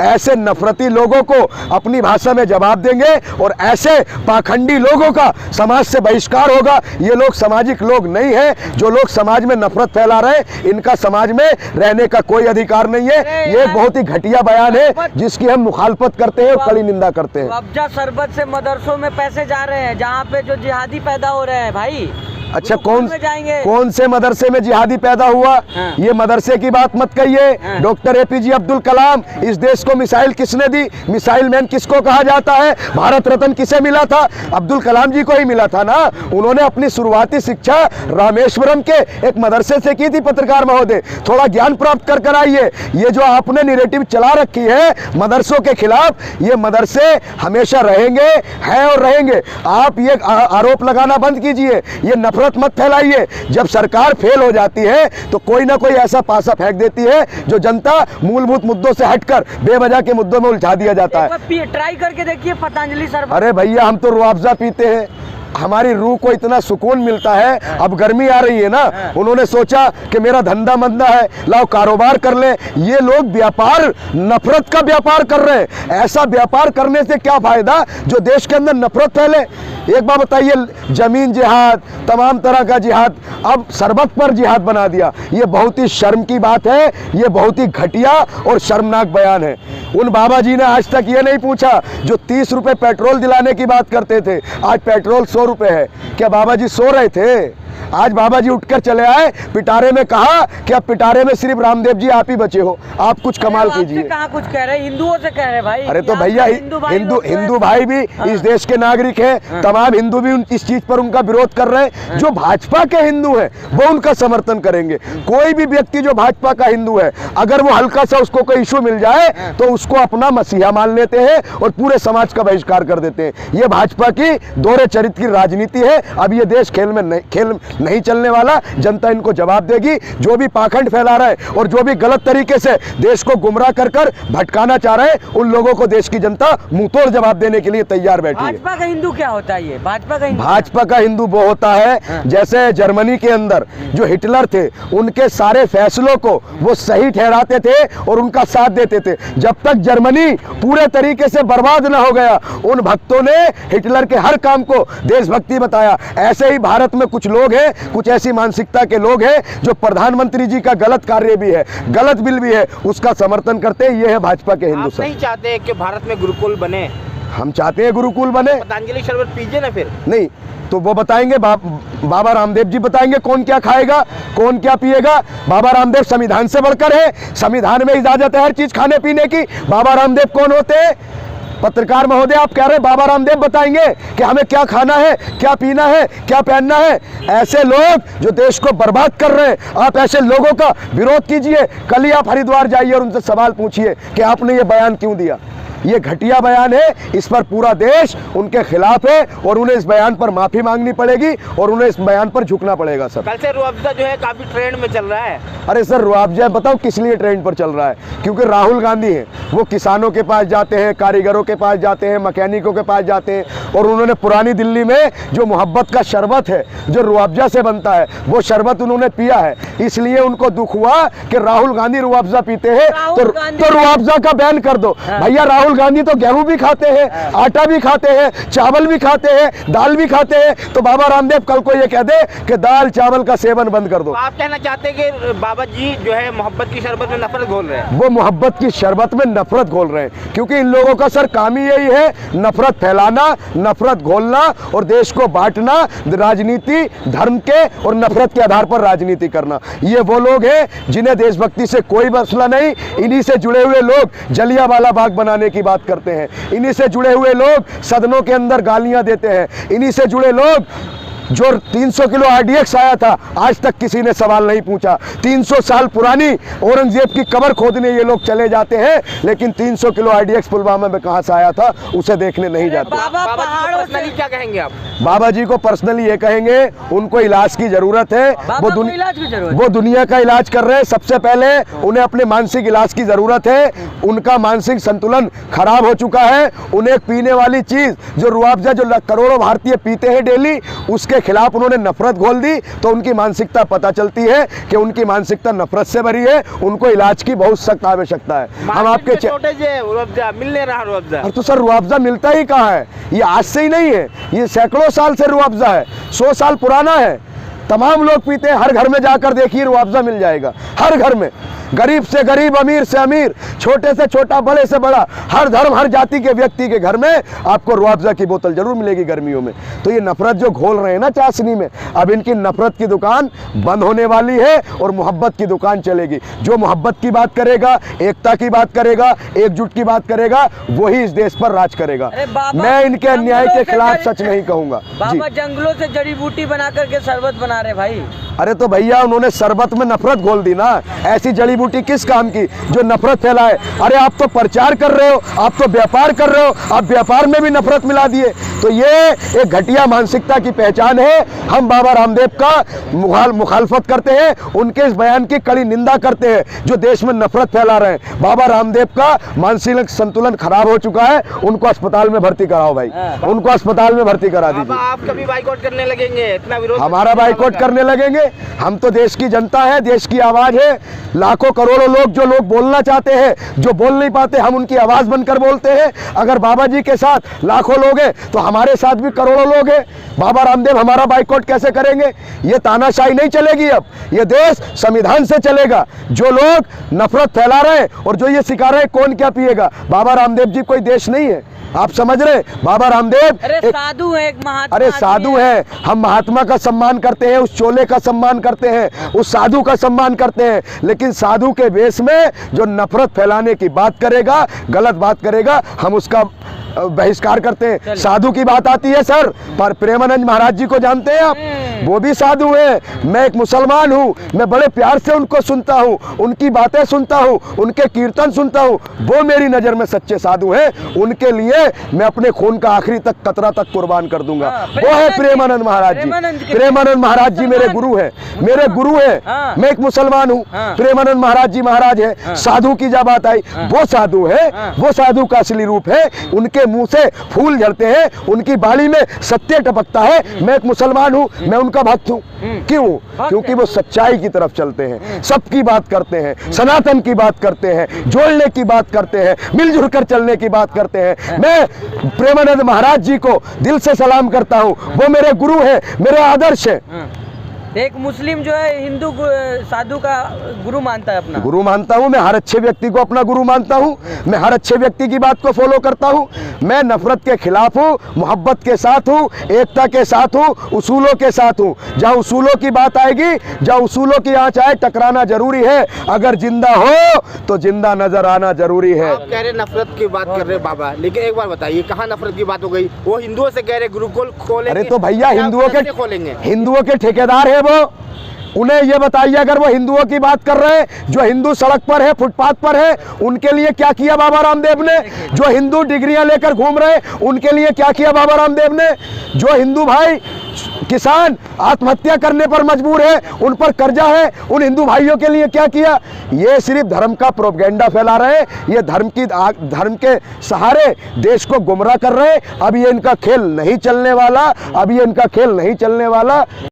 ऐसे नफरती लोगों को अपनी भाषा में जवाब देंगे और ऐसे पाखंडी लोगों का समाज से बहिष्कार होगा। ये लोग सामाजिक लोग नहीं है। जो लोग समाज में नफरत फैला रहे हैं, इनका समाज में रहने का कोई अधिकार नहीं है। ये एक बहुत ही घटिया बयान है जिसकी हम मुखालफत करते हैं और कड़ी निंदा करते हैं। अफजा शरबत से मदरसों में पैसे जा रहे हैं जहाँ पे जो जिहादी पैदा हो रहे हैं भाई। अच्छा, कौन से मदरसे में जिहादी पैदा हुआ? हाँ। ये मदरसे की बात मत कहिए। हाँ। डॉक्टर एपीजे अब्दुल कलाम, इस देश को मिसाइल किसने दी? मिसाइल मैन किसको कहा जाता है? भारत रत्न किसे मिला था? अब्दुल कलाम जी को ही मिला था ना। उन्होंने अपनी शुरुआती शिक्षा रामेश्वरम के एक मदरसे से की थी। पत्रकार महोदय, थोड़ा ज्ञान प्राप्त कर आइए। ये जो आपने निरेटिव चला रखी है मदरसों के खिलाफ, ये मदरसे हमेशा रहेंगे, हैं और रहेंगे। आप ये आरोप लगाना बंद कीजिए, ये नफरत मत फैलाइए। जब सरकार फेल हो जाती है तो कोई ना कोई ऐसा पासा फेंक देती है जो जनता मूलभूत मुद्दों से हटकर बेवजह के मुद्दों में उलझा दिया जाता है। ट्राई करके देखिए पतंजलि शरबत। अरे भैया, हम तो रुआवजा पीते हैं, हमारी रूह को इतना सुकून मिलता है। अब गर्मी आ रही है ना, उन्होंने सोचा कि मेरा धंधा मंदा है, लाओ कारोबार कर ले। ये लोग व्यापार, नफरत का व्यापार कर रहे हैं। ऐसा व्यापार करने से क्या फायदा जो देश के अंदर नफरत फैले। एक बात बताइए, जमीन जिहाद, तमाम तरह का जिहाद, अब शरबत पर जिहाद बना दिया। ये बहुत ही शर्म की बात है, ये बहुत ही घटिया और शर्मनाक बयान है। उन बाबा जी ने आज तक ये नहीं पूछा जो 30 रुपए पेट्रोल दिलाने की बात करते थे, आज पेट्रोल 100 रुपए है। क्या बाबा जी सो रहे थे? आज बाबा जी उठकर चले आए पिटारे में, कहा कि अब पिटारे में सिर्फ रामदेव जी आप ही बचे हो, आप कुछ कमाल कीजिए। कहाँ कुछ कह रहे हैं, हिंदुओं से कह रहे भाई। अरे तो भैया, हिंदू भाई भी इस देश के नागरिक हैं। तमाम हिंदू भी इस चीज पर उनका विरोध कर रहे हैं। जो भाजपा के हिंदू हैं वो उनका समर्थन करेंगे। कोई भी व्यक्ति जो भाजपा का हिंदू है, अगर वो हल्का सा उसको कोई इशू मिल जाए तो उसको अपना मसीहा मान लेते हैं और पूरे समाज का बहिष्कार कर देते हैं। ये भाजपा की दोहरे चरित्र की राजनीति है। अब ये देश खेल नहीं चलने वाला। जनता इनको जवाब देगी। जो भी पाखंड फैला रहा है और जो भी गलत तरीके से देश को गुमराह कर भटकाना चाह रहे हैं, उन लोगों को देश की जनता मुंहतोड़ जवाब देने के लिए तैयार बैठी है। भाजपा का हिंदू क्या होता है? ये भाजपा का हिंदू वो होता है जैसे जर्मनी के अंदर जो हिटलर थे, उनके सारे फैसलों को वो सही ठहराते थे और उनका साथ देते थे। जब तक जर्मनी पूरे तरीके से बर्बाद ना हो गया, उन भक्तों ने हिटलर के हर काम को देशभक्ति बताया। ऐसे ही भारत में कुछ लोग हैं, कुछ ऐसी मानसिकता के लोग हैं जो प्रधानमंत्री जी का गलत कार्य भी है, गलत बिल भी है, उसका समर्थन करते हैं। ये है भाजपा के हिंदू। आप नहीं चाहते कि भारत में गुरुकुल बने? हम चाहते हैं गुरुकुल बने। पतंजलि शरबत पीजिए ना फिर। नहीं तो वो बताएंगे, बाबा रामदेव जी बताएंगे कौन क्या खाएगा, कौन क्या पिएगा। बाबा रामदेव संविधान से बढ़कर है। संविधान में इजाजत है हर चीज खाने पीने की। बाबा रामदेव कौन होते हैं? पत्रकार महोदय, आप कह रहे हैं बाबा रामदेव बताएंगे कि हमें क्या खाना है, क्या पीना है, क्या पहनना है। ऐसे लोग जो देश को बर्बाद कर रहे हैं, आप ऐसे लोगों का विरोध कीजिए। कल ही आप हरिद्वार जाइए और उनसे सवाल पूछिए कि आपने ये बयान क्यों दिया। ये घटिया बयान है, इस पर पूरा देश उनके खिलाफ है और उन्हें इस बयान पर माफी मांगनी पड़ेगी और उन्हें इस बयान पर झुकना पड़ेगा। सर, कल से रुआवजा जो है काफी ट्रेंड में चल रहा है। अरे सर, रुआवजा बताओ किस लिए ट्रेंड पर चल रहा है? क्योंकि राहुल गांधी हैं, वो किसानों के पास जाते हैं, कारीगरों के पास जाते हैं, मैकेनिकों के पास जाते हैं और उन्होंने पुरानी दिल्ली में जो मोहब्बत का शरबत है, जो रुआवजा से बनता है, वो शरबत उन्होंने पिया है। इसलिए उनको दुख हुआ कि राहुल गांधी रुआवजा पीते हैं तो रुआवजा का बैन कर दो। भैया, राहुल गांधी तो गेहूं भी खाते हैं, आटा भी खाते हैं, चावल भी खाते हैं, दाल भी खाते हैं। तो बाबा रामदेव कल को ये कह दे कि दाल चावल का सेवन बंद कर दो। आप कहना चाहते हैं कि बाबा जी जो है मोहब्बत की शरबत में नफरत घोल रहे हैं? वो मोहब्बत की शरबत में नफरत घोल रहे हैं, क्योंकि इन लोगों का सर काम ही यही है, नफरत फैलाना, नफरत घोलना और देश को बांटना, राजनीति धर्म के और नफरत के आधार पर राजनीति करना। ये वो लोग हैं जिन्हें देशभक्ति से कोई मसला नहीं। इन्हीं से जुड़े हुए लोग जलियांवाला बाग बनाने की बात करते हैं। इन्हीं से जुड़े हुए लोग सदनों के अंदर गालियां देते हैं। इन्हीं से जुड़े लोग जो 300 किलो RDX आया था, आज तक किसी ने सवाल नहीं पूछा। 300 साल पुरानी औरंगजेब की कब्र खोदने ये लोग चले जाते हैं, लेकिन 300 किलो RDX पुलवामा में कहां से आया था उसे देखने नहीं जाते। बाबा जी को पर्सनली क्या कहेंगे आप? बाबा जी को पर्सनली ये कहेंगे, उनको इलाज की जरूरत है। वो दुनिया का इलाज कर रहे हैं। सबसे पहले उन्हें अपने मानसिक इलाज की जरूरत है। उनका मानसिक संतुलन खराब हो चुका है। उन्हें पीने वाली चीज जो रुआवजा जो करोड़ों भारतीय पीते हैं डेली, उसके उनके खिलाफ उन्होंने नफरत घोल दी, तो उनकी मानसिकता पता चलती है कि उनकी मानसिकता नफरत से भरी है, उनको इलाज की बहुत सख्त आवश्यकता है। हम आपके शॉर्टेज है, रुअफ़ज़ा मिल नहीं रहा रुअफ़ज़ा। और तो सर रुअफ़ज़ा मिलता ही कहाँ है, ये आज से ही नहीं है, ये सैकड़ों साल से रुअफ़ज़ा है, 100 साल पुराना है, तमाम लोग पीते हैं। हर घर में जाकर देखिए रुअफ़ज़ा मिल जाएगा, हर घर में, गरीब से गरीब, अमीर से अमीर, छोटे से छोटा, बड़े से बड़ा, हर धर्म हर जाति के व्यक्ति के घर में आपको रुअफ़ज़ा की बोतल जरूर मिलेगी गर्मियों में। तो ये नफरत जो घोल रहे हैं ना चाशनी में, अब इनकी नफरत की दुकान बंद होने वाली है और मोहब्बत की दुकान चलेगी। जो मोहब्बत की बात करेगा, एकता की बात करेगा, एकजुट की बात करेगा, वही इस देश पर राज करेगा। मैं इनके अन्याय के खिलाफ सच नहीं कहूँगा। बाबा जंगलों से जड़ी बूटी बना करके शरबत बना रहे भाई। अरे तो भैया उन्होंने शरबत में नफरत घोल दी ना, ऐसी जड़ी बूटी किस काम की जो नफरत फैलाए। अरे आप तो प्रचार कर रहे हो, आप तो व्यापार कर रहे हो, आप व्यापार में भी नफरत मिला दिए। तो ये एक घटिया मानसिकता की पहचान है। हम बाबा रामदेव का मुखालफत करते हैं, उनके इस बयान की कड़ी निंदा करते हैं जो देश में नफरत फैला रहे हैं। बाबा रामदेव का मानसिक संतुलन खराब हो चुका है, उनको अस्पताल में भर्ती कराओ भाई, उनको अस्पताल में भर्ती करा दीजिए। आप कभी बाइकआउट करने लगेंगे? इतना विरोध हमारा बाइकआउट करने लगेंगे? हम तो देश की जनता है, देश की आवाज है। लाखों करोड़ों लोग जो लोग बोलना चाहते हैं, जो बोल नहीं पाते, हम उनकी आवाज बनकर बोलते हैं। अगर बाबा जी के साथ लाखों लोग हैं तो हमारे साथ भी करोड़ों लोग हैं। बाबा रामदेव हमारा बाइकआउट कैसे करेंगे? ये तानाशाही नहीं चलेगी, अब ये देश संविधान से चलेगा। जो लोग नफरत फैला रहे हैं और जो ये सिखा रहे हैं कौन क्या पिएगा, बाबा रामदेव जी कोई देश नहीं है, आप समझ रहे? बाबा रामदेव साधु है, एक महात्मा। अरे साधु है, हम महात्मा का सम्मान करते हैं, उस चोले का सम्मान करते हैं, उस साधु का सम्मान करते हैं, लेकिन साधु के वेश में जो नफरत फैलाने की बात करेगा, गलत बात करेगा, हम उसका बहिष्कार करते हैं। साधु की बात आती है सर, पर प्रेमानंद महाराज जी को जानते हैं आप? वो भी साधु हैं। मैं एक मुसलमान हूँ, मैं बड़े प्यार से उनको सुनता हूँ, उनकी बातें सुनता हूँ, उनके कीर्तन सुनता हूँ। वो मेरी नज़र में सच्चे साधु हैं। उनके लिए मैं अपने खून का आखिरी तक कतरा तक कुर्बान कर दूंगा। वो है प्रेमानंद महाराज जी। प्रेमानंद महाराज जी मेरे गुरु है, मेरे गुरु है। मैं एक मुसलमान हूँ, प्रेमानंद महाराज जी महाराज है। साधु की जब बात आई, वो साधु है, वो साधु का असली रूप है। उनके मुंह से फूल झड़ते हैं, उनकी बाली में सत्य टपकता है। मैं एक मुसलमान हूँ, मैं उनका भक्त हूँ। क्यों? क्योंकि वो सच्चाई की तरफ चलते हैं, सबकी बात करते हैं, सनातन की बात करते हैं, जोड़ने की बात करते हैं, मिलजुल कर चलने की बात करते हैं। मैं प्रेमानंद महाराज जी को दिल से सलाम करता हूँ, वो मेरे गुरु हैं, मेरे आदर्श हैं। एक मुस्लिम जो है हिंदू साधु का गुरु मानता है, अपना गुरु मानता हूँ। मैं हर अच्छे व्यक्ति को अपना गुरु मानता हूँ, मैं हर अच्छे व्यक्ति की बात को फॉलो करता हूँ। मैं नफरत के खिलाफ हूँ, मोहब्बत के साथ हूँ, एकता के साथ हूँ, उसूलों के साथ हूँ। जहाँ उसूलों की बात आएगी, जहाँ उसूलों की आँच आए, टकराना जरूरी है। अगर जिंदा हो तो जिंदा नजर आना जरूरी है। आप कह रहे नफरत की बात कर रहे बाबा, लेकिन एक बार बताइए कहाँ नफरत की बात हो गई? वो हिंदुओं से कह रहे गुरुकुल खोलेंगे। अरे तो भैया खोलेंगे, हिंदुओं के ठेकेदार है वो। उन्हें ये बताइए, अगर वो हिंदुओं की बात कर रहे हैं, जो हिंदू सड़क पर है, फुटपाथ पर है, उनके लिए क्या किया बाबा रामदेव ने? जो हिंदू डिग्रियां लेकर घूम रहे हैं, उनके लिए क्या किया बाबा रामदेव ने? जो हिंदू भाई किसान आत्महत्या करने पर मजबूर है, उन पर कर्जा है, उन हिंदू भाइयों के लिए क्या किया? ये सिर्फ धर्म का प्रोपेगेंडा फैला रहे हैं, ये धर्म के सहारे देश को गुमराह कर रहे हैं। अब ये इनका खेल नहीं चलने वाला, अब ये इनका खेल नहीं चलने वाला।